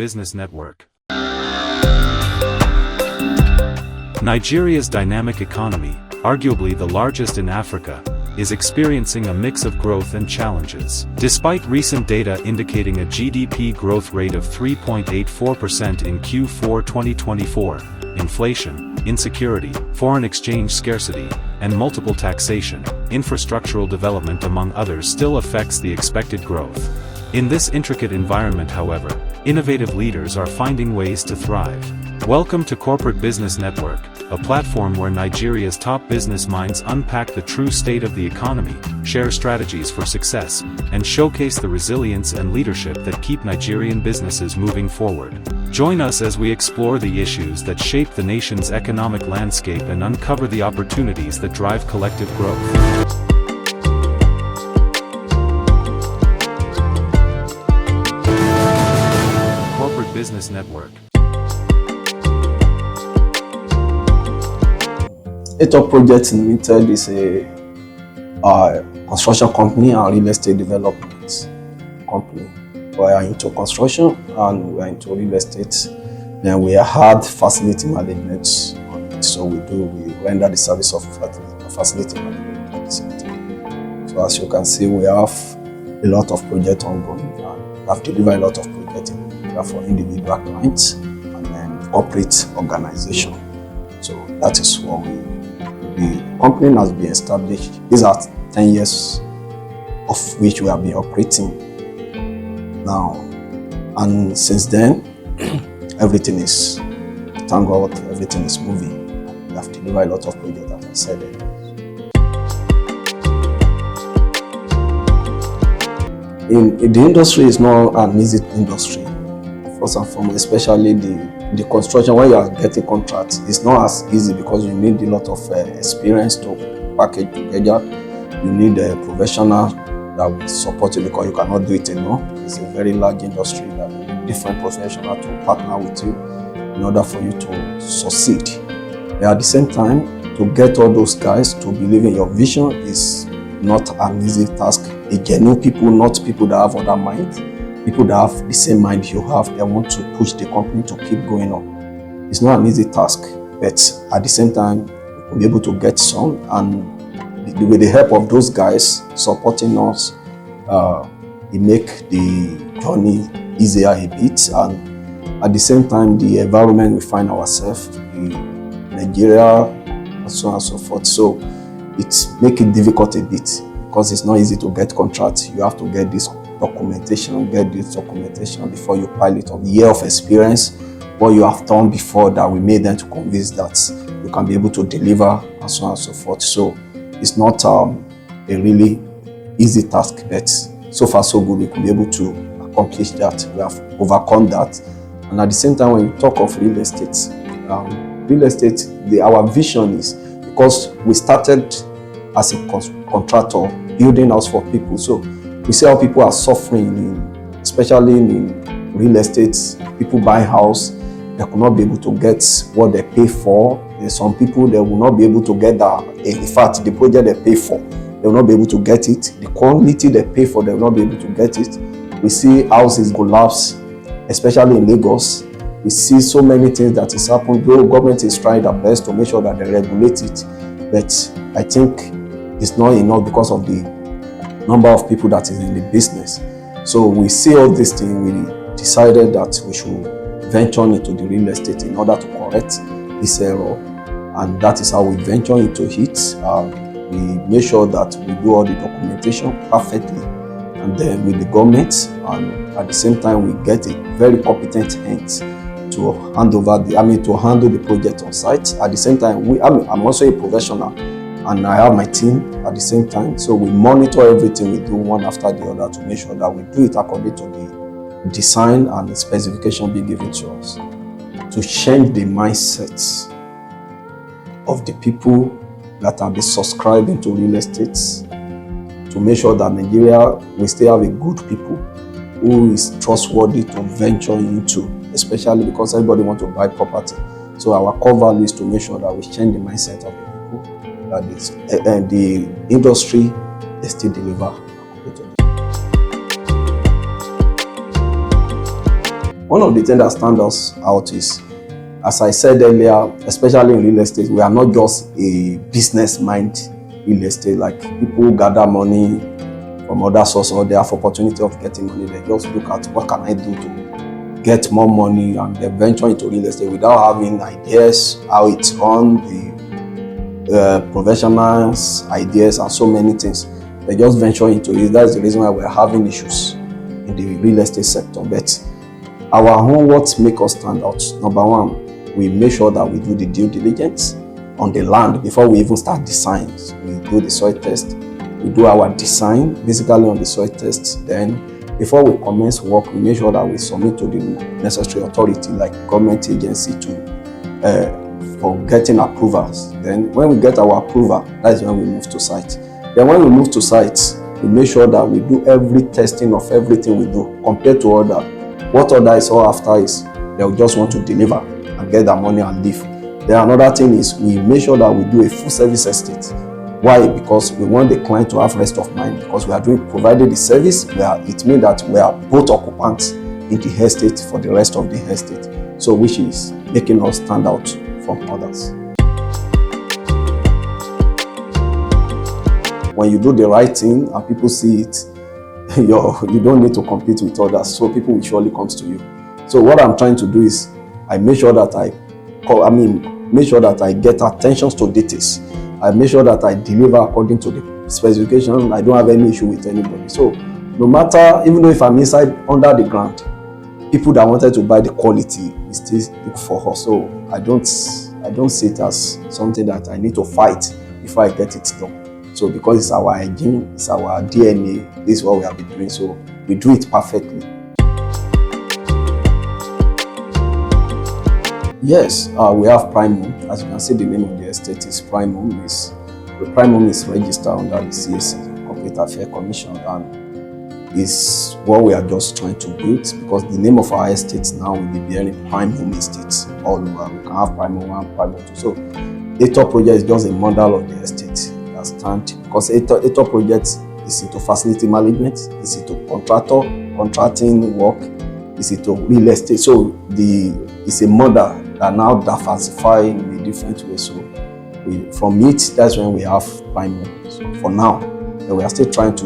Business Network. Nigeria's dynamic economy, arguably the largest in Africa, is experiencing a mix of growth and challenges. Despite recent data indicating a GDP growth rate of 3.84% in Q4 2024, inflation, insecurity, foreign exchange scarcity, and multiple taxation, infrastructural development among others still affects the expected growth. In this intricate environment, however, innovative leaders are finding ways to thrive. Welcome to Corporate Business Network, a platform where Nigeria's top business minds unpack the true state of the economy, share strategies for success, and showcase the resilience and leadership that keep Nigerian businesses moving forward. Join us as we explore the issues that shape the nation's economic landscape and uncover the opportunities that drive collective growth. Corporate Business Network. Top Projects Limited is a construction company and real estate development company. We are into construction and we are into real estate. Then we had facility management. So we render the service of facility management at the same time. So as you can see, we have a lot of projects ongoing and we have delivered a lot of projects for individual clients and then corporate organization. So that is what the company has been established. These are 10 years of which we have been operating now. And since then, everything is, thank God, everything is moving. We have delivered a lot of projects, as I said earlier. In the industry is not an easy industry. First and foremost, especially the construction, when you are getting contracts, it's not as easy because you need a lot of experience to package together. You need a professional that will support you because you cannot do it alone. It's a very large industry that you need different professionals to partner with you in order for you to succeed. But at the same time, to get all those guys to believe in your vision is not an easy task. A genuine people, not people that have other minds. People that have the same mind you have, they want to push the company to keep going on. It's not an easy task, but at the same time, we'll be able to get some, and with the help of those guys supporting us, it make the journey easier a bit. And at the same time, the environment we find ourselves in Nigeria, and so on and so forth. So it make it difficult a bit because it's not easy to get contracts. You have to get this documentation before you pilot on the year of experience, what you have done before that we made them to convince that you can be able to deliver, and so on and so forth. So it's not a really easy task, but so far so good. We could be able to accomplish that. We have overcome that. And at the same time, when you talk of real estate, our vision is, because we started as a contractor building house for people. So we see how people are suffering, especially in real estate. People buy house, they could not be able to get what they pay for. There's some people that will not be able to get that. In fact, the project they pay for, they will not be able to get it. The quantity they pay for, they will not be able to get it. We see houses collapse, especially in Lagos. We see so many things that is happening. The government is trying their best to make sure that they regulate it, but I think it's not enough because of the number of people that is in the business. So we see all these things, we decided that we should venture into the real estate in order to correct this error, and that is how we venture into it. We make sure that we do all the documentation perfectly, and then with the government, and at the same time we get a very competent hands to handle the project on site. At the same time, I'm also a professional, and I have my team at the same time. So we monitor everything we do one after the other to make sure that we do it according to the design and the specification being given to us. To change the mindset of the people that are be subscribing to real estate, to make sure that Nigeria, we still have a good people who is trustworthy to venture into, especially because everybody wants to buy property. So our core value is to make sure that we change the mindset of the people, that the industry is still deliver. One of the things that stand us out is, as I said earlier, especially in real estate, we are not just a business mind real estate, like people who gather money from other sources or they have opportunity of getting money. They just look at what can I do to get more money, and they venture into real estate without having ideas, how it's run, the professionals' ideas, and so many things. They just venture into it. That's the reason why we're having issues in the real estate sector. But our own, what make us stand out? Number one, we make sure that we do the due diligence on the land before we even start designs. We do the soil test. We do our design basically on the soil test. Then before we commence work, we make sure that we submit to the necessary authority like government agency for getting approvals. Then when we get our approval, that's when we move to site. Then when we move to site, we make sure that we do every testing of everything we do compared to other. What other is all after is they'll just want to deliver and get their money and leave. Then another thing is we make sure that we do a full service estate. Why? Because we want the client to have rest of mind, because we are provided the service. It means that we are both occupants in the estate for the rest of the estate. So which is making us stand out from others. When you do the right thing and people see it, you don't need to compete with others. So people will surely come to you. So what I'm trying to do is I make sure that make sure that I get attention to details. I make sure that I deliver according to the specification. I don't have any issue with anybody. So no matter, even though if I'm inside under the ground, people that wanted to buy the quality will still look for us. So I don't see it as something that I need to fight before I get it done. So because it's our hygiene, it's our DNA, this is what we have been doing. So we do it perfectly. Yes, we have Prime Home. As you can see, the name of the estate is Prime Home. The Prime Home is registered under the CAC, Corporate Affairs Commission, and is what we are just trying to build, because the name of our estate now will be bearing Prime Home Estates all over. We can have Prime Home 1, Prime Home 2. So Ator Project is just a model of the estate that stands, because Ator Project is into facility management, is into contracting work, is into real estate. So it's a model that now diversify in a different way. So from it, that's when we have Prime Home. So for now, we are still trying to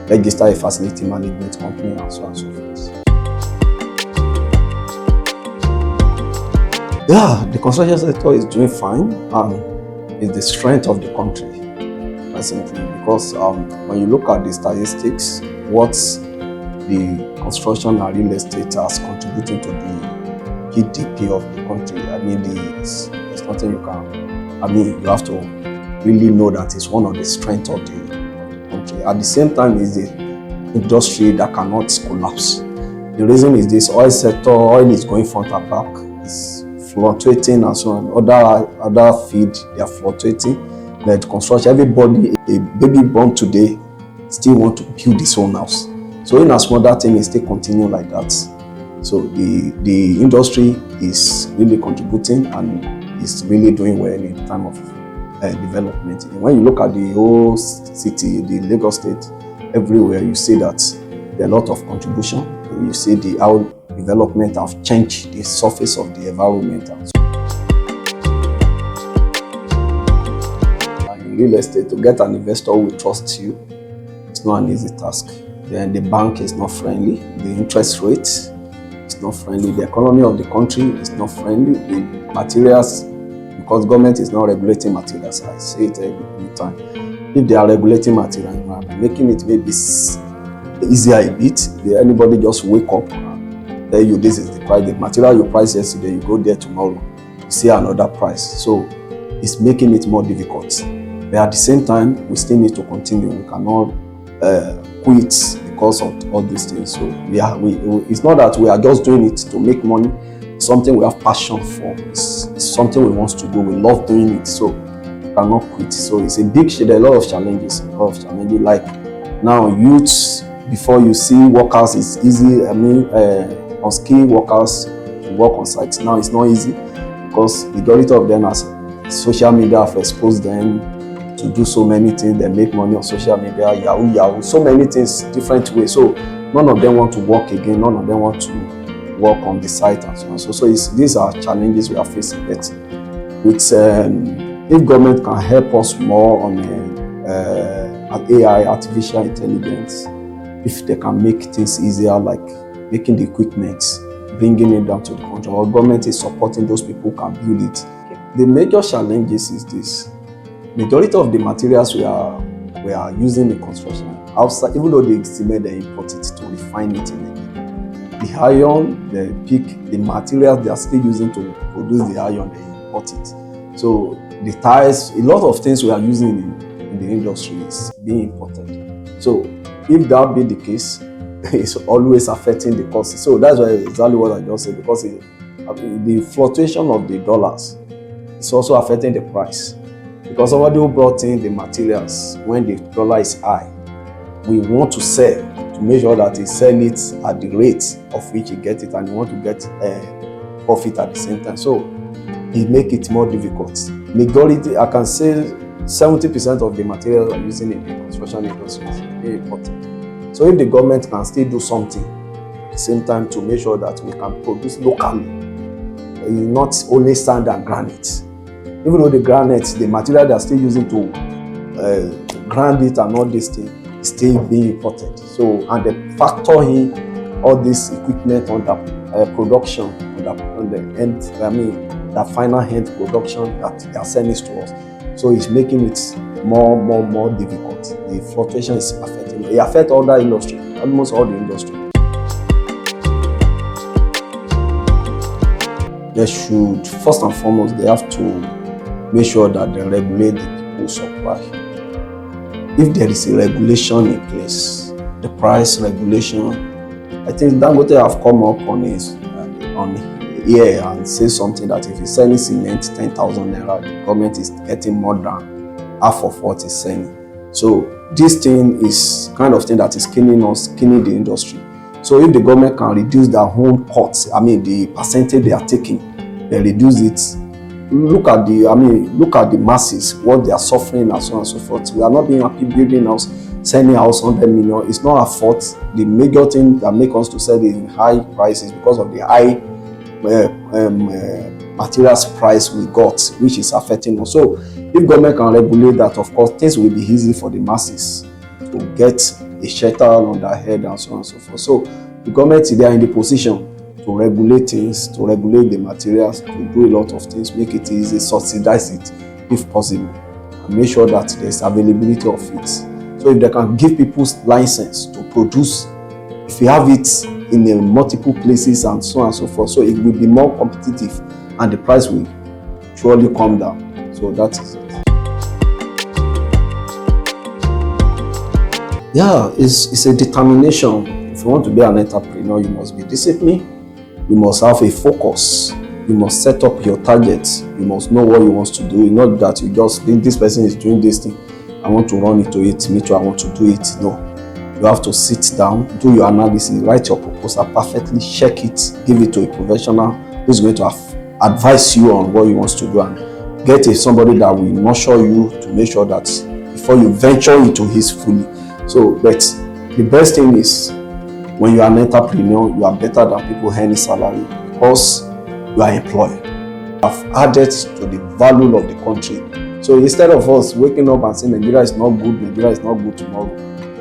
register a facility management company and so on and so forth. Yeah, the construction sector is doing fine, and it's the strength of the country presently, because when you look at the statistics, what the construction and real estate has contributed to the GDP of the country, there's nothing you can, you have to really know that it's one of the strengths of the country. At the same time, it's the industry that cannot collapse. The reason is this: oil sector, oil is going front and back, it's fluctuating and so on. Other feed, they are fluctuating. But construction, everybody, a baby born today, still want to build his own house. So in as much that thing is still continue like that. So the industry is really contributing and is really doing well in time of development. And when you look at the whole city, the Lagos state, everywhere you see that there are a lot of contribution. You see how development have changed the surface of the environment. And in real estate, to get an investor who will trust you, it's not an easy task. Then the bank is not friendly. The interest rate is not friendly. The economy of the country is not friendly. The materials, because government is not regulating materials. I say it every time. If they are regulating materials, making it maybe easier a bit. Anybody just wake up and tell you this is the price. The material you priced yesterday, you go there tomorrow, you see another price. So it's making it more difficult. But at the same time, we still need to continue. We cannot quit because of all these things. So it's not that we are just doing it to make money. It's something we have passion for. It's something we want to do. We love doing it. So we cannot quit. So it's a big shade. There are a lot of challenges. Like now, youths, before you see workers, it's easy. Unskilled workers to work on sites. Now it's not easy because the majority of them, as social media have exposed them to do so many things. They make money on social media, yahoo, so many things, different ways. So none of them want to work again. None of them want to work on the site and so on. So these are challenges we are facing. But with if government can help us more on AI, artificial intelligence, if they can make things easier, like making the equipment, bringing it down to the country, or government is supporting those people who can build it. The major challenges is this: majority of the materials we are using in construction outside, even though the cement they import it to refine it in the iron, the PIC, the materials they are still using to produce the iron, they import it. So the tiles, a lot of things we are using in the industry is being imported. So if that be the case, it's always affecting the cost. So that's why exactly what I just said, because the fluctuation of the dollars is also affecting the price. Because somebody who brought in the materials when the dollar is high, we want to sell to make sure that he sell it at the rate of which he get it, and he want to get profit at the same time. So it make it more difficult. Majority, I can say 70% of the materials I'm using in the construction industry is very important. So if the government can still do something at the same time to make sure that we can produce locally, not only sand and granite. Even though the granite, the material they are still using to grind it and all these things, is still being imported. So, and they factor in all this equipment on the production, on the end, the final end production that they are sending to us. So it's making it more difficult. The fluctuation is affecting. It affects all the industry, almost all the industry. They should, first and foremost, they have to make sure that they regulate the people supply. If there is a regulation in place, the price regulation, I think Dangote have come up on here and say something that if you're selling cement 10,000 naira, the government is getting more than half of what is selling. So this thing is kind of thing that is killing the industry. So if the government can reduce their own cuts, the percentage they are taking, they reduce it. Look at the masses, what they are suffering and so on and so forth. We are not being happy building house, selling house 100 million. It's not our fault. The major thing that makes us to sell it in high prices because of the high materials price we got, which is affecting us. So if government can regulate that, of course, things will be easy for the masses to get a shelter on their head and so on and so forth. So the government, they are in the position to regulate things, to regulate the materials, to do a lot of things, make it easy, subsidize it if possible, and make sure that there's availability of it. So if they can give people license to produce, if you have it in multiple places and so on and so forth, so it will be more competitive and the price will surely come down. So that is it. Yeah, it's a determination. If you want to be an entrepreneur, you must be disciplined. You must have a focus. You must set up your targets. You must know what you want to do. Not that you just think this person is doing this thing, I want to run into it, me too, I want to do it. No. You have to sit down, do your analysis, write your proposal perfectly, check it, give it to a professional who is going to advise you on what you want to do, and get somebody that will nurture you to make sure that before you venture into his fully. So, but the best thing is, when you are an entrepreneur, you are better than people earning salary because you are employed. You have added to the value of the country. So instead of us waking up and saying Nigeria is not good tomorrow,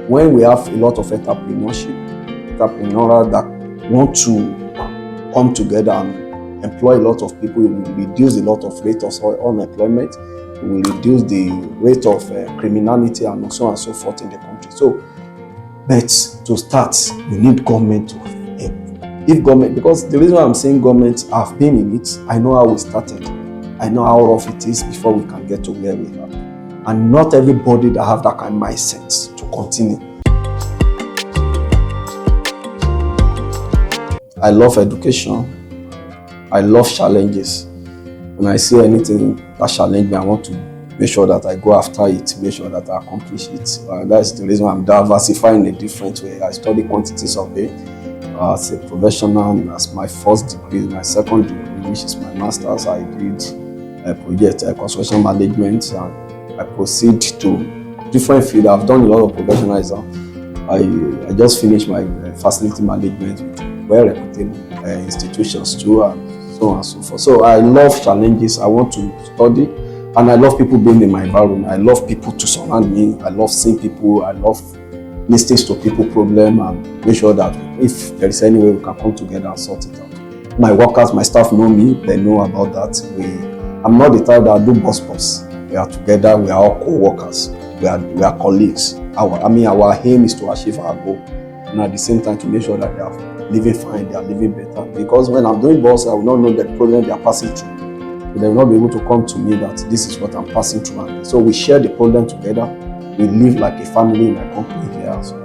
when we have a lot of entrepreneurs that want to come together and employ a lot of people, it will reduce a lot of rate of unemployment, it will reduce the rate of criminality and so on and so forth in the country. So, but to start, we need government to help. If government, because the reason why I'm saying government, I've been in it, I know how we started. I know how rough it is before we can get to where we are. And not everybody that have that kind of mindset to continue. I love education. I love challenges. When I see anything that challenge me, I want to make sure that I go after it, make sure that I accomplish it. That's the reason why I'm diversifying in a different way. I study quantity surveying as a professional, as my first degree. My second degree, which is my master's, I did a project construction management, and I proceed to different field. I've done a lot of professionalism. I just finished my facility management with well-reputed institutions too, and so on and so forth. So I love challenges. I want to study, and I love people being in my environment. I love people to surround me. I love seeing people. I love listening to people problem and make sure that if there is any way we can come together and sort it out. My workers, my staff know me. They know about that. I'm not the type that do boss. We are together. We are all co-workers. We are colleagues. Our aim is to achieve our goal, and at the same time to make sure that they are living fine, they are living better. Because when I'm doing boss, I will not know the problem they are passing through. So they will not be able to come to me that this is what I'm passing through. And so we share the problem together. We live like a family in my company here. So